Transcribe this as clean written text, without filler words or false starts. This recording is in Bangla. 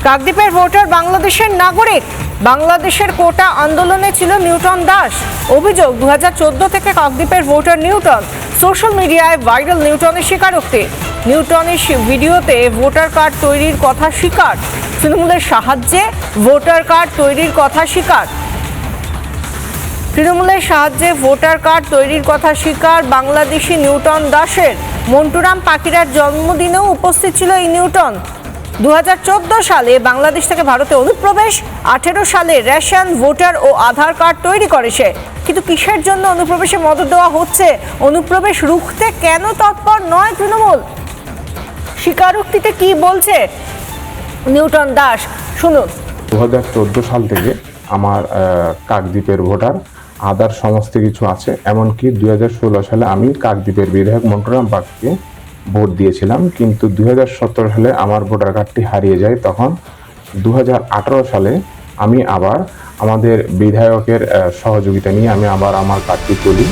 কাকদ্বীপের ভোটার বাংলাদেশের নাগরিক। বাংলাদেশের কোটা আন্দোলনে ছিল নিউটন দাস। অভিযোগ 2014 থেকে কাকদ্বীপের ভোটার নিউটন। সোশ্যাল মিডিয়ায় ভাইরাল নিউটনের স্বীকারোক্তি। নিউটনের ভিডিওতে ভোটার কার্ড তৈরির কথা স্বীকার। তৃণমূলের সাহায্যে ভোটার কার্ড তৈরির কথা স্বীকার। তৃণমূলের সাহায্যে ভোটার কার্ড তৈরির কথা স্বীকার বাংলাদেশি নিউটন দাসের। মন্টুরাম পাখিরার জন্মদিনেও উপস্থিত ছিল এই নিউটন। 2014 সালে বাংলাদেশ থেকে ভারতে অনুপ্রবেশ, 18 সালে রেশন, ভোটার ও আধার কার্ড তৈরি করে সে। কিন্তু কিসের জন্য অনুপ্রবেশে মদত দেওয়া হচ্ছে? অনুপ্রবেশ রুখতে কেন তৎপর নয় তৃণমূল? স্বীকারোক্তিতে কি বলছে নিউটন দাস, শুনুন। 2014 সাল থেকে আমার কাকদ্বীপের ভোটার, আদার সমস্ত কিছু আছে। এমনকি 2016 সালে আমি কাকদ্বীপের বিধায়ক মন্টুরাম পাখিকে ভোট দিয়েছিলাম, কিন্তু 2017 সালে আমার ভোটার কার্ডটি হারিয়ে যায়। তখন 2018 সালে আমি আবার আমাদের বিধায়কের সহযোগিতা নিয়ে আমি আবার আমার কার্ডটি তুলি।